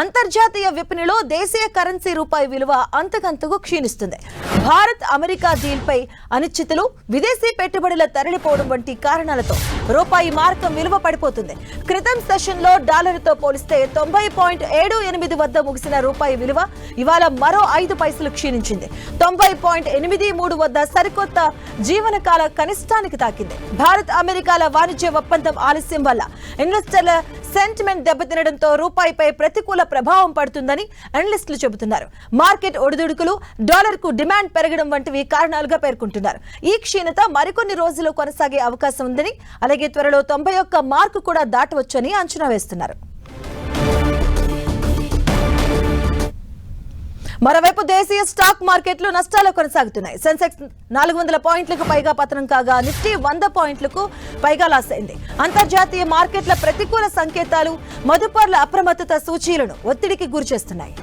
అంతర్జాతీయ విపణిలో దేశీయ కరెన్సీ రూపాయి విలువ అంతకంతకు క్షీణిస్తుంది. భారత్ అమెరికా డీల్పై అనిశ్చితులు, విదేశీ పెట్టుబడుల తరలిపోవడం వంటి కారణాలతో రూపాయి మార్కం విలువ పడిపోతుంది. క్రితం సెషన్లో డాలర్తో పోలిస్తే 90.78 వద్ద ముగిసిన రూపాయి విలువ ఇవాళ మరో 5 పైసలు క్షీణించింది. 90.83 వద్ద సరికొత్త జీవనకాల కనిష్టానికి తాకింది. భారత్ అమెరికాల వాణిజ్య ఒప్పందం ఆలస్యం వల్ల ఇన్వెస్టర్ల సెంటిమెంట్ దెబ్బతినడంతో రూపాయిపై ప్రతికూల ప్రభావం పడుతుందని అనలిస్టులు చెబుతున్నారు. మార్కెట్ ఒడిదుడుకులు, డాలర్కు డిమాండ్ పెరగడం వంటివి కారణాలుగా పేర్కొంటున్నారు. ఈ క్షీణత మరికొన్ని రోజులు కొనసాగే అవకాశం ఉందని, అలాగే త్వరలో 91 మార్కు కూడా దాటవచ్చని అంచనా వేస్తున్నారు. మరోవైపు దేశీయ స్టాక్ మార్కెట్లు నష్టాలు కొనసాగుతున్నాయి. సెన్సెక్స్ 400 పాయింట్లకు పైగా పతనం కాగా నిఫ్టీ 100 పాయింట్లకు పైగా లాస్ అయింది. అంతర్జాతీయ మార్కెట్ల ప్రతికూల సంకేతాలు మదుపర్ల అప్రమత్తత సూచీలను ఒత్తిడికి గురిచేస్తున్నాయి.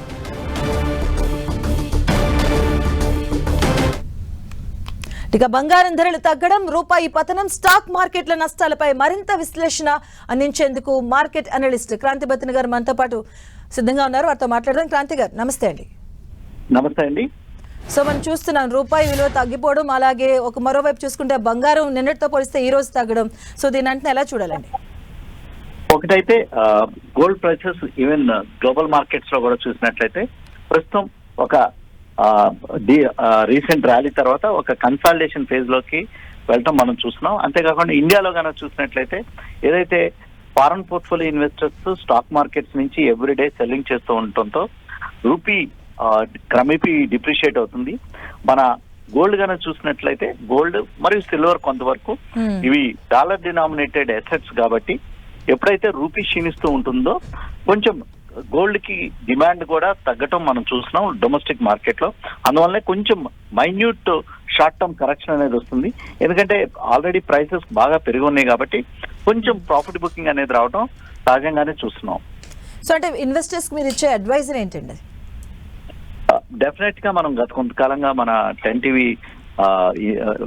ఇక బంగారం ధరలు తగ్గడం, రూపాయి పతనం, స్టాక్ మార్కెట్ల నష్టాలపై మరింత విశ్లేషణ అందించేందుకు మార్కెట్ అనలిస్ట్ క్రాంతి బతిన్ గారు మనతో పాటు సిద్ధంగా ఉన్నారు. వారితో మాట్లాడదాం. క్రాంతి గారు నమస్తే అండి. నమస్తే అండి. సో మనం చూస్తున్నాం రూపాయి విలువ తగ్గిపోవడం, అలాగే ఒక మరోవైపు చూసుకుంటే బంగారం నిన్నటితో పోలిస్తే ఈ రోజు తగ్గడం. సో దీని అంటే ఎలా చూడాలండి? ఒకటైతే gold prices even global markets లో కూడా చూసినట్లయితే ప్రస్తుతం ఒక రీసెంట్ ర్యాలీ తర్వాత ఒక కన్సాలిడేషన్ ఫేజ్ లోకి వెళ్ళటం మనం చూస్తున్నాం. అంతేకాకుండా ఇండియాలో కనుక చూసినట్లయితే ఏదైతే foreign portfolio investors stock markets నుంచి ఎవ్రీడే సెల్లింగ్ చేస్తూ ఉండటంతో రూపీ క్రమేపీ డిప్రిషియేట్ అవుతుంది. మన గోల్డ్ కనుక చూసినట్లయితే గోల్డ్ మరియు సిల్వర్ కొంతవరకు ఇవి డాలర్ డినామినేటెడ్ అసెట్స్ కాబట్టి ఎప్పుడైతే రూపీ క్షీణిస్తూ ఉంటుందో కొంచెం గోల్డ్ కి డిమాండ్ కూడా తగ్గటం మనం చూస్తున్నాం డొమెస్టిక్ మార్కెట్ లో. అందువల్లనే కొంచెం మైన్యూట్ షార్ట్ టర్మ్ కరెక్షన్ అనేది వస్తుంది. ఎందుకంటే ఆల్రెడీ ప్రైసెస్ బాగా పెరిగి ఉన్నాయి కాబట్టి కొంచెం ప్రాఫిట్ బుకింగ్ అనేది రావడం సహజంగానే చూస్తున్నాం. సో అంటే ఇన్వెస్టర్స్ మీరు ఇచ్చే అడ్వైజర్ ఏంటండి? డెఫినెట్ గా మనం గత కొంతకాలంగా మన 10 టీవీ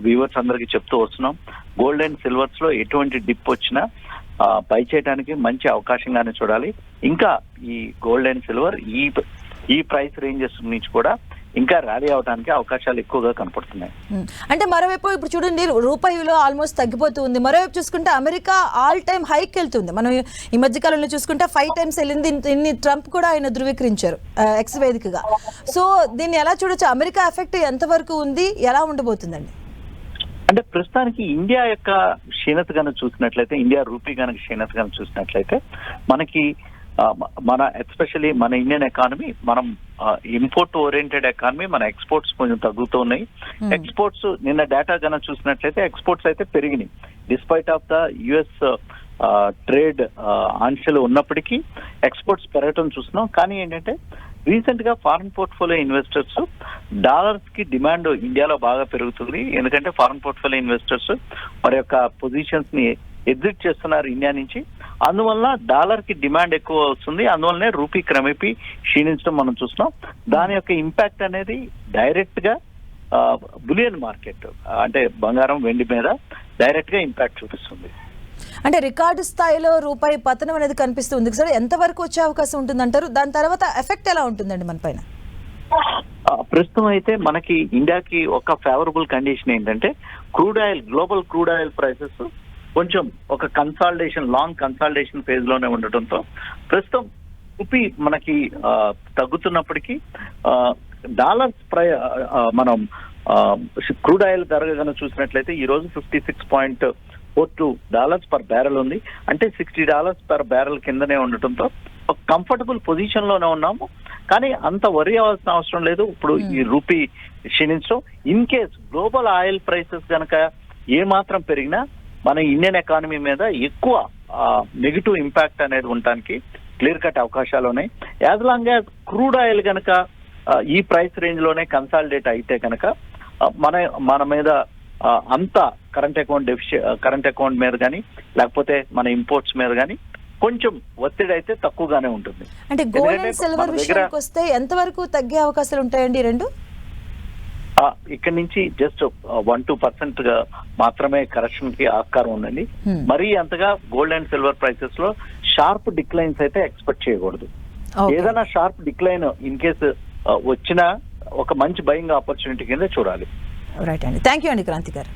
వ్యూవర్స్ అందరికి చెప్తూ వస్తున్నాం, గోల్డ్ అండ్ సిల్వర్స్ లో ఎటువంటి డిప్ వచ్చినా బై చేయడానికి మంచి అవకాశంగానే చూడాలి. ఇంకా ఈ గోల్డ్ అండ్ సిల్వర్ ఈ ప్రైస్ రేంజెస్ నుంచి కూడా ఇంకా ర్యాలీ అవడానికి అవకాశాలు ఎక్కువగా కనపడుతున్నాయి. అంటే మరోవైపు ఇప్పుడు చూడండి రూపాయి విలువ ఆల్మోస్ట్ తగ్గిపోతుంది. మరోవైపు చూసుకుంటే అమెరికా ఆల్ టైమ్ హైక్ వెళ్తుంది. మనం ఈ మధ్య కాలంలో చూసుకుంటే 5 టైమ్స్ వెళ్ళింది. ఇన్ని ట్రంప్ కూడా ఆయన ధృవీకరించారు ఎక్స్ వేదికగా. సో దీన్ని ఎలా చూడొచ్చు? అమెరికా ఎఫెక్ట్ ఎంతవరకు ఉంది, ఎలా ఉండబోతుందండి? అంటే ప్రస్తుతానికి ఇండియా యొక్క క్షీణత కనుక చూసినట్లయితే, ఇండియా రూపీ కనుక క్షీణత కనుక చూసినట్లయితే మనకి మన ఎస్పెషల్లీ మన ఇండియన్ ఎకానమీ, మనం ఇంపోర్ట్ ఓరియంటెడ్ ఎకానమీ, మన ఎక్స్పోర్ట్స్ కొంచెం తగ్గుతూ ఉన్నాయి. ఎక్స్పోర్ట్స్ నిన్న డేటా కనుక చూసినట్లయితే ఎక్స్పోర్ట్స్ అయితే పెరిగినాయి despite of the US trade ఆంక్షలు ఉన్నప్పటికీ ఎక్స్పోర్ట్స్ పెరగటం చూస్తున్నాం. కానీ ఏంటంటే రీసెంట్ గా ఫారెన్ పోర్ట్ఫోలియో ఇన్వెస్టర్స్ డాలర్స్ కి డిమాండ్ ఇండియాలో బాగా పెరుగుతుంది. ఎందుకంటే ఫారెన్ పోర్ట్ఫోలియో ఇన్వెస్టర్స్ వారి యొక్క పొజిషన్స్ ని ఎగ్జిట్ చేస్తున్నారు ఇండియా నుంచి. అందువల్ల డాలర్ కి డిమాండ్ ఎక్కువ వస్తుంది. అందువల్లనే రూపీ క్రమేపీ క్షీణించడం మనం చూస్తున్నాం. దాని యొక్క ఇంపాక్ట్ అనేది డైరెక్ట్ గా బులియన్ మార్కెట్ అంటే బంగారం, వెండి మీద డైరెక్ట్ గా ఇంపాక్ట్ చూపిస్తుంది. అంటే రికార్డు స్థాయిలో రూపాయి పతనం అనేది కనిపిస్తుంది సార్. ఎంత వరకు వచ్చే అవకాశం ఉంటుందంటారు? దాని తర్వాత ఎఫెక్ట్ ఎలా ఉంటుందండి మన పైన? ప్రస్తుతం అయితే మనకి ఇండియాకి ఒక ఫేవరబుల్ కండిషన్ ఏంటంటే crude oil, global crude oil prices కొంచెం ఒక లాంగ్ కన్సాలిడేషన్ ఫేజ్ లోనే ఉండటంతో ప్రస్తుతం రూపీ మనకి తగ్గుతున్నప్పటికీ డాలర్స్ మనం క్రూడ్ ఆయిల్ ధర కనుక చూసినట్లయితే ఈ రోజు $56.42 పర్ బ్యారెల్ ఉంది. అంటే $60 పర్ బ్యారెల్ కిందనే ఉండటంతో ఒక కంఫర్టబుల్ పొజిషన్ లోనే ఉన్నాము. కానీ అంత వరి అవ్వాల్సిన అవసరం లేదు ఇప్పుడు ఈ రూపీ క్షీణించడం. In case global oil prices కనుక ఏ మాత్రం పెరిగినా మన ఇండియన్ ఎకానమీ మీద ఎక్కువ నెగిటివ్ ఇంపాక్ట్ అనేది ఉండడానికి క్లియర్ కట్ అవకాశాలు ఉన్నాయి. As long as crude oil కనుక ఈ ప్రైస్ రేంజ్ లోనే కన్సాలిడేట్ అయితే కనుక మన మీద అంత కరెంట్ అకౌంట్ మీద కానీ లేకపోతే మన ఇంపోర్ట్స్ మీద కానీ కొంచెం ఒత్తిడి అయితే తక్కువగానే ఉంటుంది. అంటే గోల్డ్ అండ్ సిల్వర్ విషయానికి వస్తే ఎంత వరకు తగ్గే అవకాశాలు ఉంటాయండి రెండు? ఇక్కడ నుంచి జస్ట్ 1-2% మాత్రమే కరెక్షన్ కి ఆస్కారం ఉందండి. మరీ అంతగా గోల్డ్ అండ్ సిల్వర్ ప్రైసెస్ లో షార్ప్ డిక్లైన్స్ అయితే ఎక్స్పెక్ట్ చేయకూడదు. Okay. ఏదైనా షార్ప్ డిక్లైన్ ఇన్ కేసు వచ్చినా ఒక మంచి బయింగ్ ఆపర్చునిటీ కింద చూడాలి. రైట్ అండి, థ్యాంక్ యూ అండి క్రాంతి గారు.